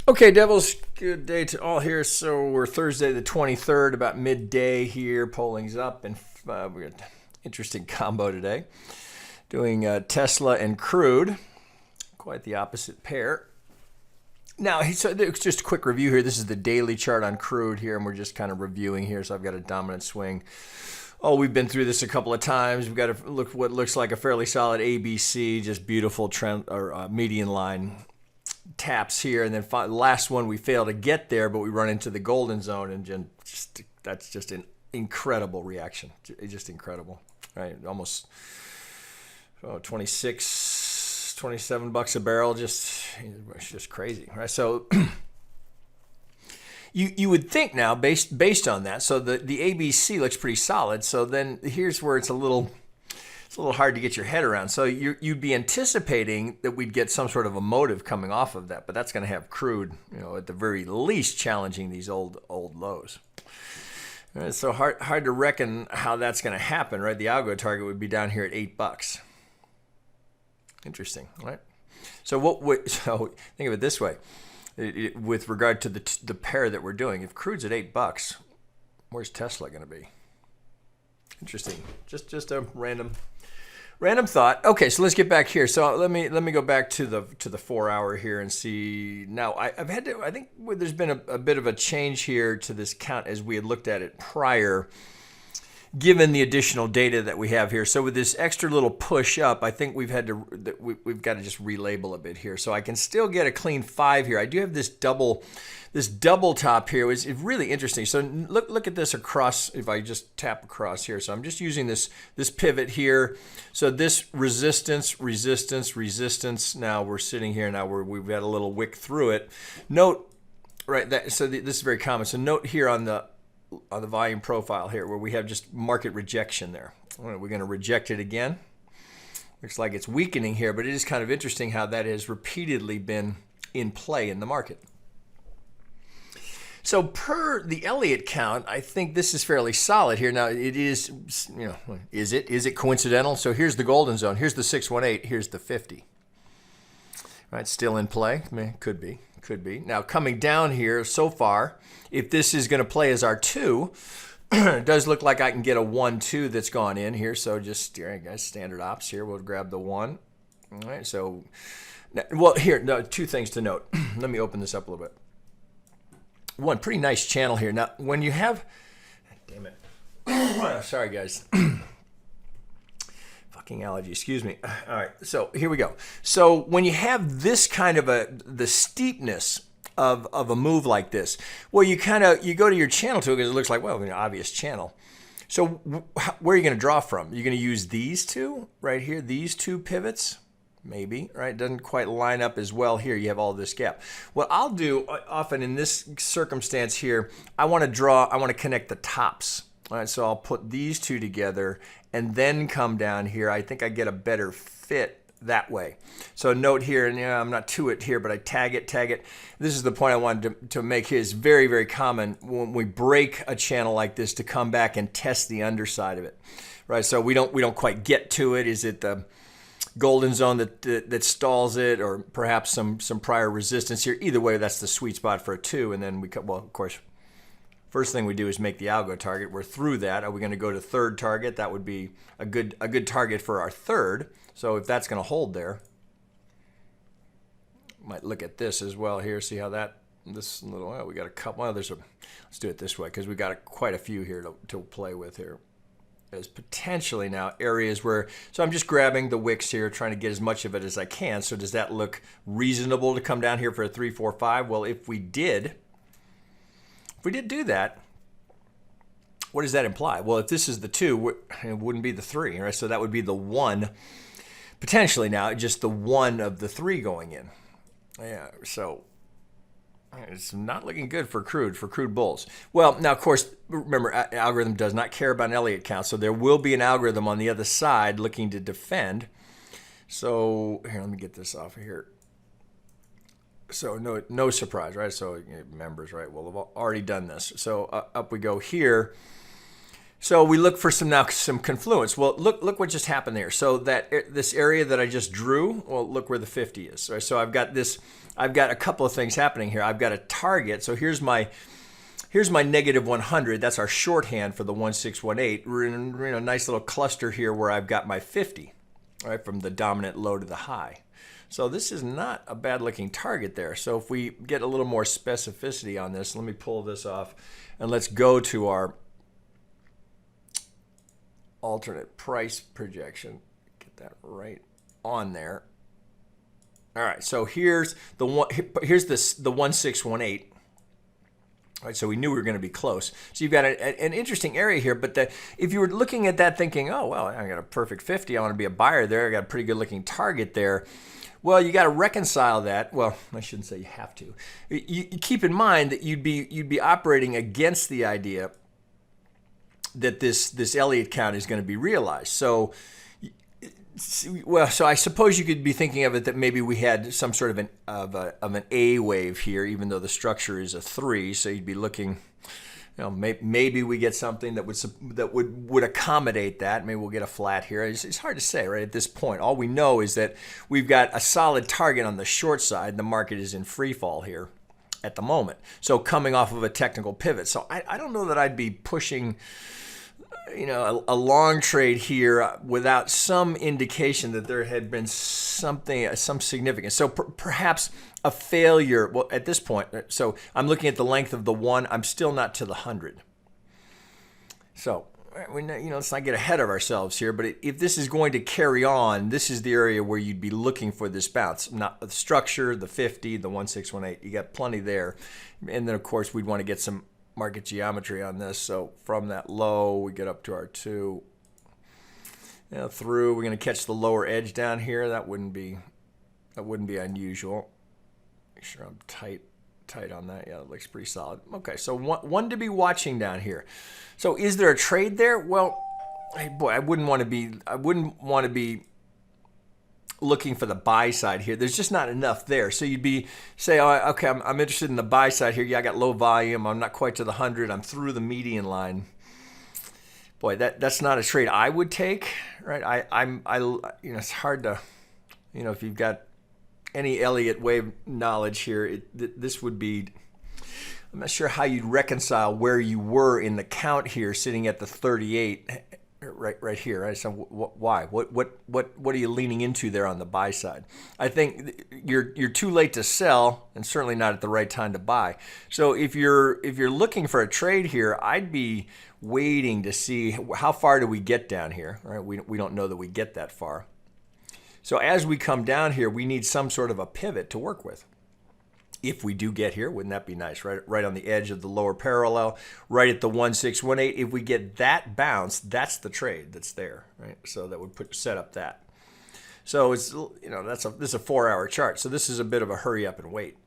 Okay, Devils, good day to all here. So we're Thursday the 23rd, about midday here. Polling's up, and we got an interesting combo today. Doing Tesla and Crude, quite the opposite pair. Now, so just a quick review here. This is the daily chart on Crude here, and we're just kind of reviewing here. So I've got a dominant swing. Oh, we've been through this a couple of times. We've got what looks like a fairly solid ABC, just beautiful trend or median line taps here, and then last one we fail to get there, but we run into the golden zone, and that's just an incredible reaction. It's just incredible, right? Almost 26, 27 bucks a barrel. It's just crazy, right? So you would think now, based on that, so the ABC looks pretty solid. So then here's where it's a little hard to get your head around. So you'd be anticipating that we'd get some sort of a motive coming off of that, but that's going to have Crude, at the very least challenging these old lows. It's so hard to reckon how that's going to happen, right? The algo target would be down here at $8. Interesting, right? So so think of it this way, with regard to the pair that we're doing. If Crude's at $8, where's Tesla going to be? Interesting. Just a random thought. Okay, so let's get back here. So let me go back to the 4 hour here and see. Now I think there's been a bit of a change here to this count as we had looked at it prior, given the additional data that we have here. So with this extra little push up, I think we've got to just relabel a bit here. So I can still get a clean 5 here. I do have this double top here. It's really interesting. So look at this across. If I just tap across here, so I'm just using this pivot here. So this resistance. Now we're sitting here. Now we've got a little wick through it. Note, right? This is very common. So note here on the volume profile here where we have just market rejection there. We're going to reject it again. Looks like it's weakening here, but it is kind of interesting how that has repeatedly been in play in the market. So per the Elliott count, I think this is fairly solid here. Now it is, is it coincidental? So here's the golden zone. Here's the 618. Here's the 50. Right, still in play. Could be. Now coming down here so far, if this is going to play as our 2, it does look like I can get a 1-2 that's gone in here. So just here, guys, standard ops here. We'll grab the 1. All right. So, two things to note. Let me open this up a little bit. One pretty nice channel here. Now, when you have, damn it, sorry guys, fucking allergy, excuse me. All right, so here we go. So when you have this kind of the steepness of a move like this, well, you go to your channel tool because it looks like, well, an obvious channel. So where are you going to draw from? You're going to use these two right here, these two pivots. Maybe, right? Doesn't quite line up as well here. You have all this gap. What I'll do often in this circumstance here, I want to connect the tops. All right, so I'll put these two together and then come down here. I think I get a better fit that way. So note here, and I'm not to it here, but I tag it. This is the point I wanted to make here. It's very, very common when we break a channel like this to come back and test the underside of it, right? So we don't quite get to it. Is it the golden zone that stalls it, or perhaps some prior resistance here? Either way, that's the sweet spot for a 2. And then of course, first thing we do is make the algo target. We're through that. Are we going to go to third target? That would be a good target for our third. So if that's going to hold there, might look at this as well here. See how this little, we got a couple. Well, let's do it this way because we got quite a few here to play with here. As potentially now areas where, so I'm just grabbing the wicks here, trying to get as much of it as I can. So does that look reasonable to come down here for a 3, 4, 5? Well, if we did do that, what does that imply? Well, if this is the 2, it wouldn't be the 3, right? So that would be the 1, potentially now, just the 1 of the 3 going in. Yeah, so it's not looking good for Crude bulls. Well, now, of course, remember, algorithm does not care about an Elliott count, so there will be an algorithm on the other side looking to defend. So here, let me get this off of here. So no surprise, right? So members, right? Well, we've already done this. So up we go here. So we look for some confluence. Well, look what just happened there. So that this area that I just drew, well, look where the 50 is. Right? So I've got a couple of things happening here. I've got a target. So here's my negative 100. That's our shorthand for the 1618. We're in a nice little cluster here where I've got my 50, right, from the dominant low to the high. So this is not a bad looking target there. So if we get a little more specificity on this, let me pull this off and let's go to our alternate price projection. Get that right on there. All right, so here's the 1618. All right, so we knew we were going to be close. So you've got an interesting area here, but if you were looking at that thinking, oh, well, I got a perfect 50, I want to be a buyer there, I got a pretty good looking target there. Well, you got to reconcile that. Well, I shouldn't say you have to. You keep in mind that you'd be operating against the idea that this Elliott count is going to be realized. So I suppose you could be thinking of it that maybe we had some sort of an A wave here, even though the structure is a 3. So you'd be looking, maybe we get something that would accommodate that. Maybe we'll get a flat here. It's hard to say, right? At this point, all we know is that we've got a solid target on the short side. The market is in free fall here at the moment. So coming off of a technical pivot. So I don't know that I'd be pushing a long trade here without some indication that there had been some significance. So perhaps a failure. Well, at this point, so I'm looking at the length of the 1. I'm still not to the 100. So let's not get ahead of ourselves here. But if this is going to carry on, this is the area where you'd be looking for this bounce. Not the structure, the 50, the 1618. You got plenty there, and then of course we'd want to get some market geometry on this. So from that low, we get up to our 2. Through, we're going to catch the lower edge down here. That wouldn't be unusual. Make sure I'm tight on that. Yeah, it looks pretty solid. Okay, so one to be watching down here. So is there a trade there? Well, I wouldn't want to be looking for the buy side here. There's just not enough there. So you'd say, oh, okay, I'm interested in the buy side here. Yeah, I got low volume. I'm not quite to the 100. I'm through the median line. Boy, that's not a trade I would take, right? It's hard to, if you've got any Elliott Wave knowledge here, this would be. I'm not sure how you'd reconcile where you were in the count here, sitting at the 38. Right here, right? So why? What are you leaning into there on the buy side? I think you're too late to sell, and certainly not at the right time to buy. So if you're looking for a trade here, I'd be waiting to see how far do we get down here. Right? We don't know that we get that far. So as we come down here, we need some sort of a pivot to work with. If we do get here, wouldn't that be nice? Right on the edge of the lower parallel, right at the 1618. If we get that bounce, that's the trade that's there, right? So that would set up that. So it's this is a 4-hour chart. So this is a bit of a hurry up and wait,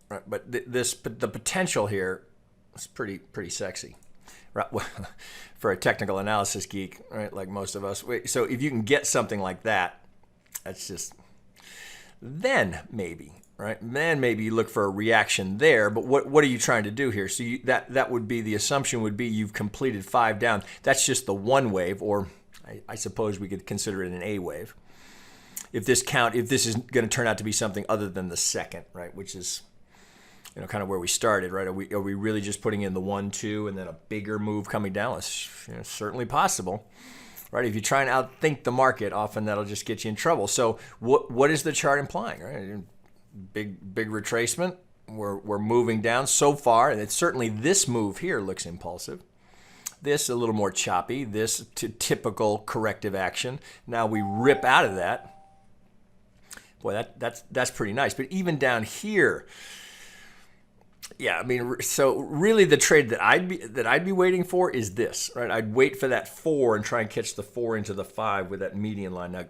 right? But the potential here is pretty sexy, right? For a technical analysis geek, right? Like most of us. So if you can get something like that, that's just then maybe. Right, then maybe you look for a reaction there. But what are you trying to do here? So that would be the assumption would be you've completed 5 down. That's just the 1 wave, or I suppose we could consider it an A wave. If this is going to turn out to be something other than the second, right, which is kind of where we started, right? Are we really just putting in the 1, 2, and then a bigger move coming down? It's certainly possible. Right, if you try and outthink the market, often that'll just get you in trouble. So what is the chart implying? Right, big retracement. We're moving down so far, and it's certainly this move here looks impulsive. This a little more choppy. This typical corrective action. Now we rip out of that. Boy, that's pretty nice. But even down here, yeah, I mean, so really the trade that I'd be waiting for is this, right? I'd wait for that 4 and try and catch the 4 into the 5 with that median line. Now,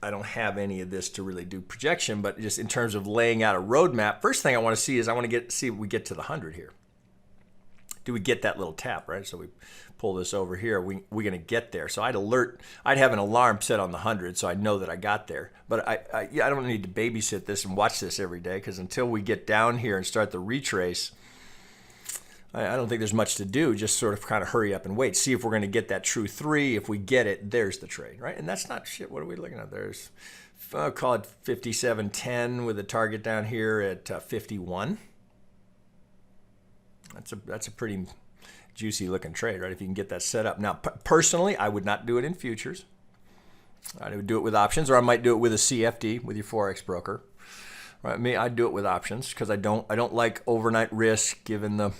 I don't have any of this to really do projection, but just in terms of laying out a roadmap, first thing I want to see is see if we get to the 100 here. Do we get that little tap, right? So we pull this over here. We're going to get there. So I'd have an alarm set on the 100 so I know that I got there. But I don't need to babysit this and watch this every day, because until we get down here and start the retrace, I don't think there's much to do. Just sort of kind of hurry up and wait. See if we're going to get that true 3. If we get it, there's the trade, right? And that's not shit. What are we looking at? There's, I'll call it 57.10 with a target down here at 51. That's a pretty juicy looking trade, right? If you can get that set up. Now, personally, I would not do it in futures. I would do it with options, or I might do it with a CFD with your Forex broker. Right? Me, I'd do it with options because I don't like overnight risk given the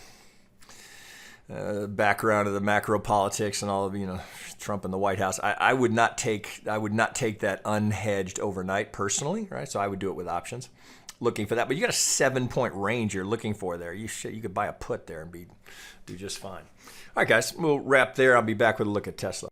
background of the macro politics and all of Trump in the White House. I would not take that unhedged overnight personally, right? So I would do it with options, looking for that. But you got a 7-point range you're looking for there. You could buy a put there and do just fine. All right, guys, we'll wrap there. I'll be back with a look at Tesla.